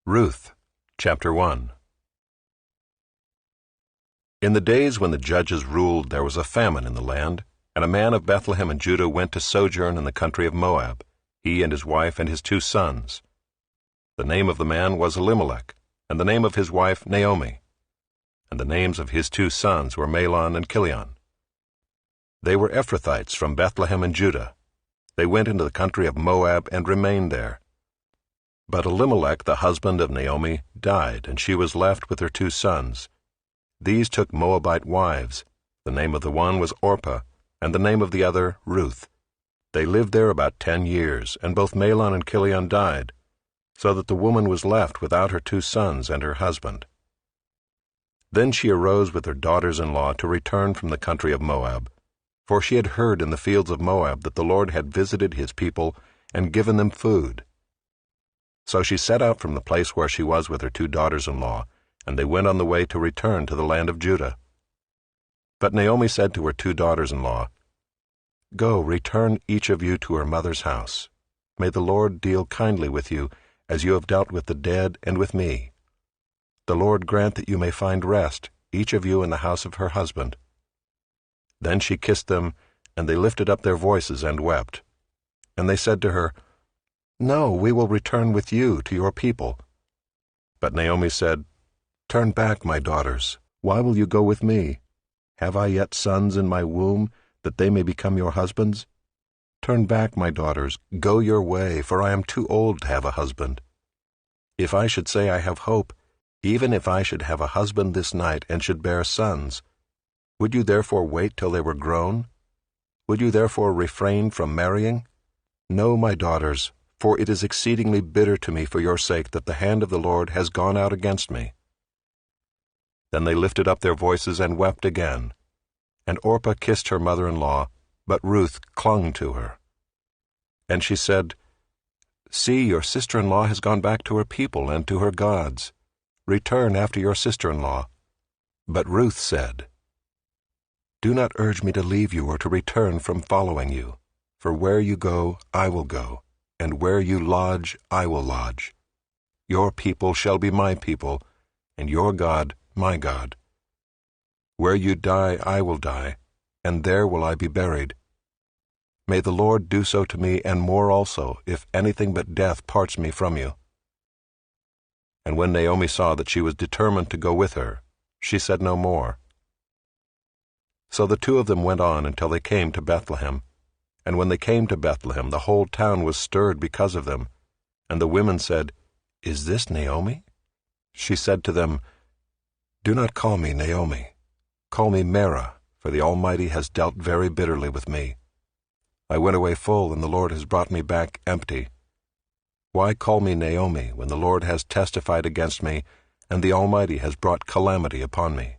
Ruth, chapter 1. In the days when the judges ruled, there was a famine in the land, and a man of Bethlehem in Judah went to sojourn in the country of Moab, he and his wife and his 2 sons. The name of the man was Elimelech, and the name of his wife Naomi, and the names of his 2 sons were Mahlon and Chilion. They were Ephrathites from Bethlehem in Judah. They went into the country of Moab and remained there. But Elimelech, the husband of Naomi, died, and she was left with her 2 sons. These took Moabite wives. The name of the one was Orpah, and the name of the other Ruth. They lived there about 10 years, and both Mahlon and Chilion died, so that the woman was left without her 2 sons and her husband. Then she arose with her daughters-in-law to return from the country of Moab, for she had heard in the fields of Moab that the Lord had visited his people and given them food. So she set out from the place where she was with her 2 daughters-in-law, and they went on the way to return to the land of Judah. But Naomi said to her 2 daughters-in-law, "Go, return each of you to her mother's house. May the Lord deal kindly with you, as you have dealt with the dead and with me. The Lord grant that you may find rest, each of you in the house of her husband." Then she kissed them, and they lifted up their voices and wept. And they said to her, "No, we will return with you to your people." But Naomi said, "Turn back, my daughters. Why will you go with me? Have I yet sons in my womb, that they may become your husbands? Turn back, my daughters, go your way, for I am too old to have a husband. If I should say I have hope, even if I should have a husband this night and should bear sons, would you therefore wait till they were grown? Would you therefore refrain from marrying? No, my daughters, for it is exceedingly bitter to me for your sake that the hand of the Lord has gone out against me." Then they lifted up their voices and wept again. And Orpah kissed her mother-in-law, but Ruth clung to her. And she said, "See, your sister-in-law has gone back to her people and to her gods. Return after your sister-in-law." But Ruth said, "Do not urge me to leave you or to return from following you, for where you go, I will go, and where you lodge, I will lodge. Your people shall be my people, and your God my God. Where you die, I will die, and there will I be buried. May the Lord do so to me, and more also, if anything but death parts me from you." And when Naomi saw that she was determined to go with her, she said no more. So the 2 of them went on until they came to Bethlehem. And when they came to Bethlehem, the whole town was stirred because of them. And the women said, "Is this Naomi?" She said to them, "Do not call me Naomi. Call me Mara, for the Almighty has dealt very bitterly with me. I went away full, and the Lord has brought me back empty. Why call me Naomi, when the Lord has testified against me, and the Almighty has brought calamity upon me?"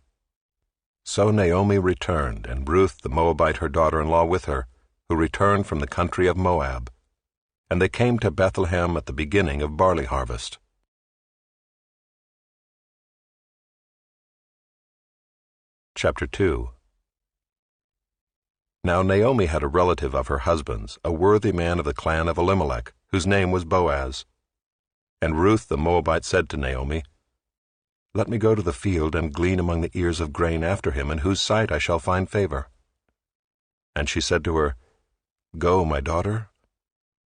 So Naomi returned, and Ruth the Moabite her daughter-in-law with her, who returned from the country of Moab. And they came to Bethlehem at the beginning of barley harvest. Chapter 2. Now Naomi had a relative of her husband's, a worthy man of the clan of Elimelech, whose name was Boaz. And Ruth the Moabite said to Naomi, "Let me go to the field and glean among the ears of grain after him, in whose sight I shall find favor." And she said to her, "Go, my daughter."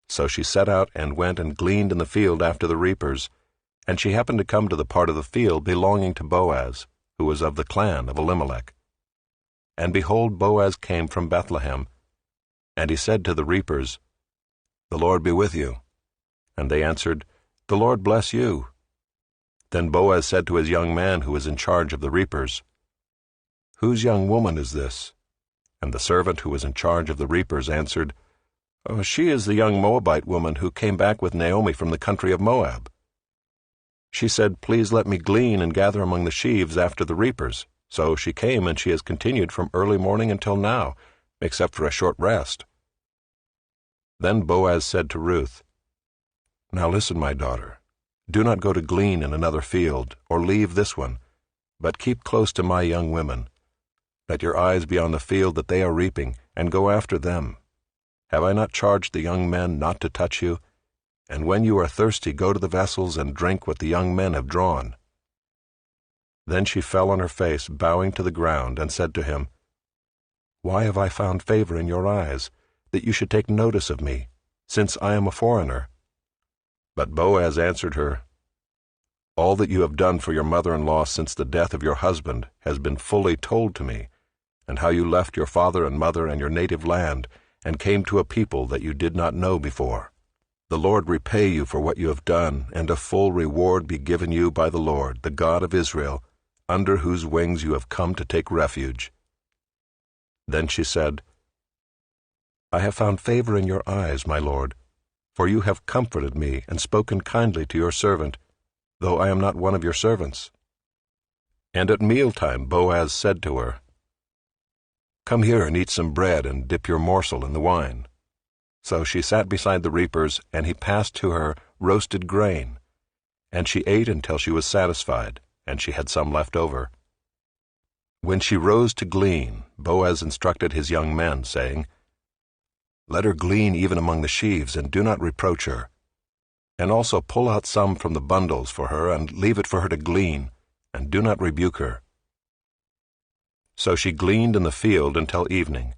So she set out and went and gleaned in the field after the reapers, and she happened to come to the part of the field belonging to Boaz, who was of the clan of Elimelech. And behold, Boaz came from Bethlehem, and he said to the reapers, "The Lord be with you." And they answered, "The Lord bless you." Then Boaz said to his young man who was in charge of the reapers, "Whose young woman is this?" And the servant who was in charge of the reapers answered, "Oh, she is the young Moabite woman who came back with Naomi from the country of Moab. She said, 'Please let me glean and gather among the sheaves after the reapers.' So she came, and she has continued from early morning until now, except for a short rest." Then Boaz said to Ruth, "Now listen, my daughter. Do not go to glean in another field, or leave this one, but keep close to my young women. Let your eyes be on the field that they are reaping, and go after them. Have I not charged the young men not to touch you? and when you are thirsty, go to the vessels and drink what the young men have drawn." Then she fell on her face, bowing to the ground, and said to him, "Why have I found favor in your eyes, that you should take notice of me, since I am a foreigner?" But Boaz answered her, "All that you have done for your mother-in-law since the death of your husband has been fully told to me, and how you left your father and mother and your native land, and came to a people that you did not know before. The Lord repay you for what you have done, and a full reward be given you by the Lord, the God of Israel, under whose wings you have come to take refuge." Then she said, "I have found favor in your eyes, my lord, for you have comforted me and spoken kindly to your servant, though I am not one of your servants." And at mealtime Boaz said to her, "Come here and eat some bread and dip your morsel in the wine." So she sat beside the reapers, and he passed to her roasted grain, and she ate until she was satisfied, and she had some left over. When she rose to glean, Boaz instructed his young men, saying, "Let her glean even among the sheaves, and do not reproach her. And also pull out some from the bundles for her, and leave it for her to glean, and do not rebuke her." So she gleaned in the field until evening.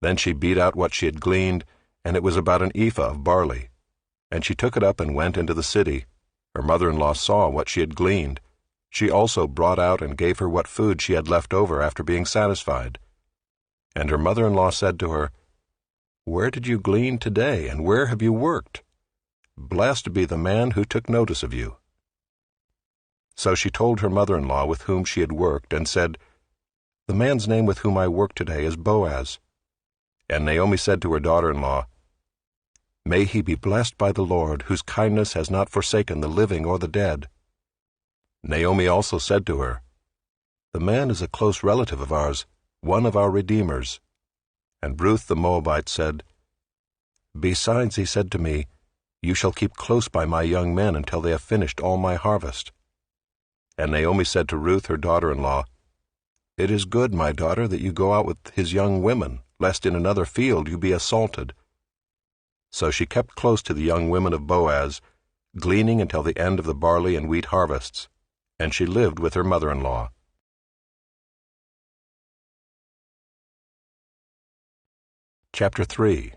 Then she beat out what she had gleaned, and it was about an ephah of barley. And she took it up and went into the city. Her mother-in-law saw what she had gleaned. She also brought out and gave her what food she had left over after being satisfied. And her mother-in-law said to her, "Where did you glean today, and where have you worked? Blessed be the man who took notice of you." So she told her mother-in-law with whom she had worked, and said, "The man's name with whom I work today is Boaz." And Naomi said to her daughter-in-law, "May he be blessed by the Lord, whose kindness has not forsaken the living or the dead." Naomi also said to her, "The man is a close relative of ours, one of our redeemers." And Ruth the Moabite said, "Besides, he said to me, 'You shall keep close by my young men until they have finished all my harvest.'" And Naomi said to Ruth her daughter-in-law, "It is good, my daughter, that you go out with his young women, lest in another field you be assaulted." So she kept close to the young women of Boaz, gleaning until the end of the barley and wheat harvests, and she lived with her mother-in-law. Chapter 3.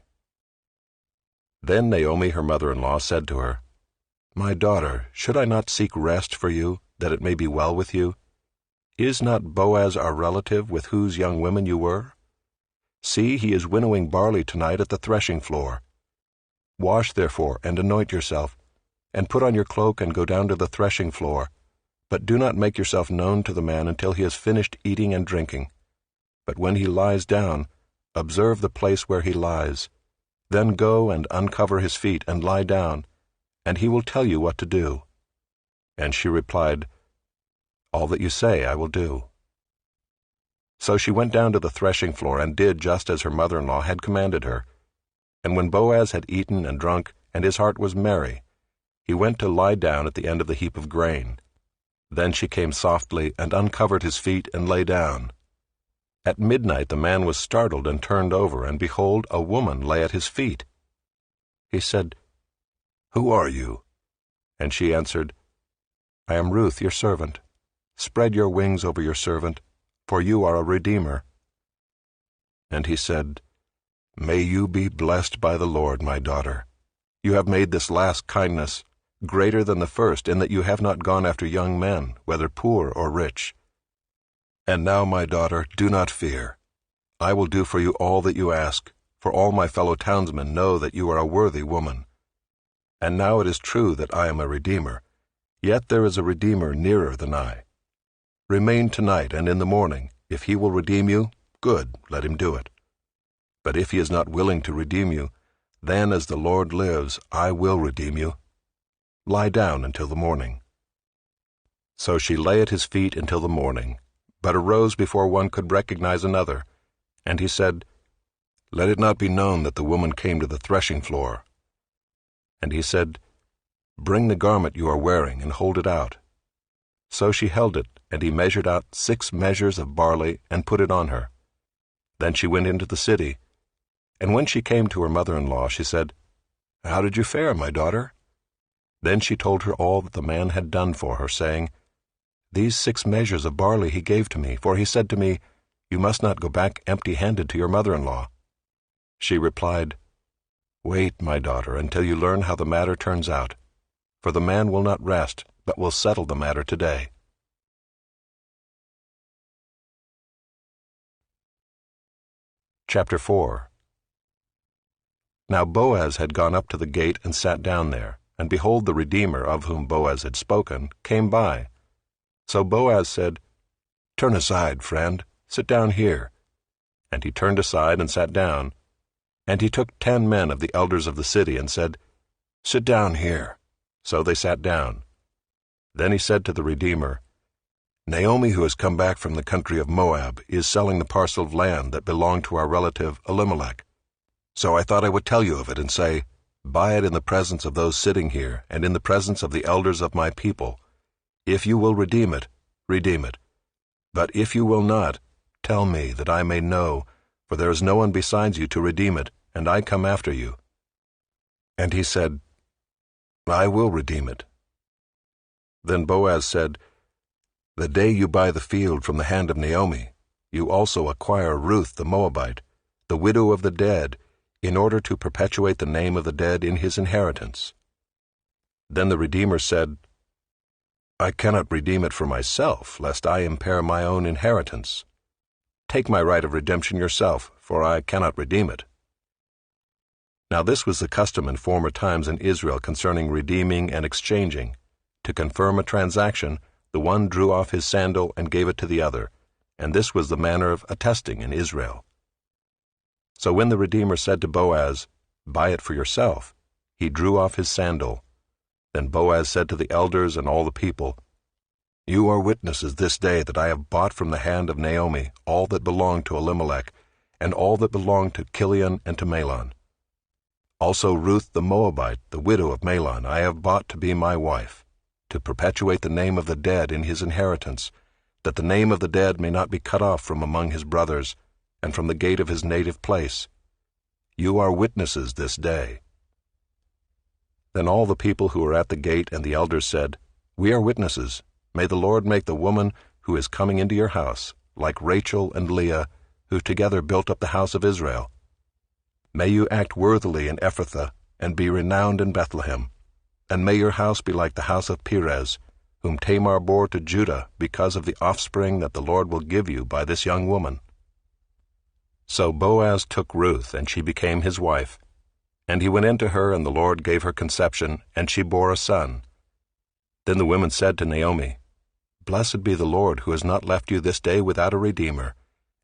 Then Naomi her mother-in-law said to her, "My daughter, should I not seek rest for you, that it may be well with you? Is not Boaz our relative, with whose young women you were? See, he is winnowing barley tonight at the threshing floor. Wash, therefore, and anoint yourself, and put on your cloak and go down to the threshing floor, but do not make yourself known to the man until he has finished eating and drinking. But when he lies down, observe the place where he lies. Then go and uncover his feet and lie down, and he will tell you what to do." And she replied, "All that you say I will do." So she went down to the threshing floor and did just as her mother-in-law had commanded her. And when Boaz had eaten and drunk, and his heart was merry, he went to lie down at the end of the heap of grain. Then she came softly and uncovered his feet and lay down. At midnight the man was startled and turned over, and behold, a woman lay at his feet. He said, "Who are you?" And she answered, "I am Ruth, your servant. Spread your wings over your servant, for you are a redeemer." And he said, "May you be blessed by the Lord, my daughter. You have made this last kindness greater than the first, in that you have not gone after young men, whether poor or rich. And now, my daughter, do not fear. I will do for you all that you ask, for all my fellow townsmen know that you are a worthy woman. And now it is true that I am a redeemer, yet there is a redeemer nearer than I. Remain tonight, and in the morning, if he will redeem you, good, let him do it. But if he is not willing to redeem you, then as the Lord lives, I will redeem you. Lie down until the morning." So she lay at his feet until the morning, but arose before one could recognize another. And he said, "Let it not be known that the woman came to the threshing floor." And he said, "Bring the garment you are wearing, and hold it out." So she held it, and he measured out 6 measures of barley, and put it on her. Then she went into the city. And when she came to her mother-in-law, she said, "How did you fare, my daughter?" Then she told her all that the man had done for her, saying, "These 6 measures of barley he gave to me, for he said to me, 'You must not go back empty-handed to your mother-in-law.'" She replied, "Wait, my daughter, until you learn how the matter turns out, for the man will not rest, but will settle the matter today." Chapter 4. Now Boaz had gone up to the gate and sat down there, and behold, the Redeemer, of whom Boaz had spoken, came by. So Boaz said, "Turn aside, friend, sit down here." And he turned aside and sat down. And he took 10 men of the elders of the city and said, "Sit down here." So they sat down. Then he said to the Redeemer, "Naomi, who has come back from the country of Moab, is selling the parcel of land that belonged to our relative Elimelech. So I thought I would tell you of it and say, buy it in the presence of those sitting here and in the presence of the elders of my people. If you will redeem it, redeem it. But if you will not, tell me, that I may know, for there is no one besides you to redeem it, and I come after you." And he said, "I will redeem it." Then Boaz said, "The day you buy the field from the hand of Naomi, you also acquire Ruth the Moabite, the widow of the dead, in order to perpetuate the name of the dead in his inheritance." Then the Redeemer said, "I cannot redeem it for myself, lest I impair my own inheritance. Take my right of redemption yourself, for I cannot redeem it." Now this was the custom in former times in Israel concerning redeeming and exchanging. To confirm a transaction, the one drew off his sandal and gave it to the other, and this was the manner of attesting in Israel. So when the Redeemer said to Boaz, "Buy it for yourself," he drew off his sandal. Then Boaz said to the elders and all the people, "You are witnesses this day that I have bought from the hand of Naomi all that belonged to Elimelech, and all that belonged to Chilion and to Mahlon. Also Ruth the Moabite, the widow of Mahlon, I have bought to be my wife, to perpetuate the name of the dead in his inheritance, that the name of the dead may not be cut off from among his brothers, and from the gate of his native place. You are witnesses this day." Then all the people who were at the gate and the elders said, "We are witnesses. May the Lord make the woman who is coming into your house, like Rachel and Leah, who together built up the house of Israel. May you act worthily in Ephrathah, and be renowned in Bethlehem. And may your house be like the house of Perez, whom Tamar bore to Judah, because of the offspring that the Lord will give you by this young woman." So Boaz took Ruth, and she became his wife. And he went into her, and the Lord gave her conception, and she bore a son. Then the women said to Naomi, "Blessed be the Lord, who has not left you this day without a redeemer,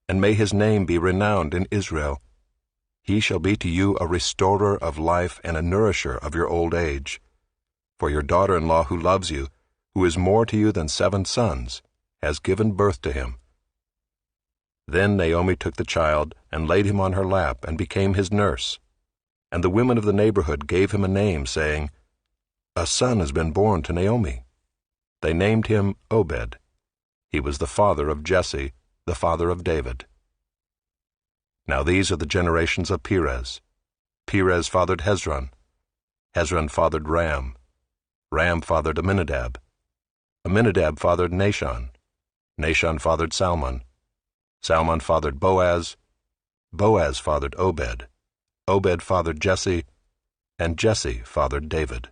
and may his name be renowned in Israel. He shall be to you a restorer of life and a nourisher of your old age. For your daughter-in-law who loves you, who is more to you than 7 sons, has given birth to him." Then Naomi took the child, and laid him on her lap, and became his nurse. And the women of the neighborhood gave him a name, saying, "A son has been born to Naomi." They named him Obed. He was the father of Jesse, the father of David. Now these are the generations of Perez. Perez fathered Hezron. Hezron fathered Ram. Ram fathered Amminadab. Amminadab fathered Nahshon. Nahshon fathered Salmon. Salmon fathered Boaz. Boaz fathered Obed. Obed fathered Jesse. And Jesse fathered David.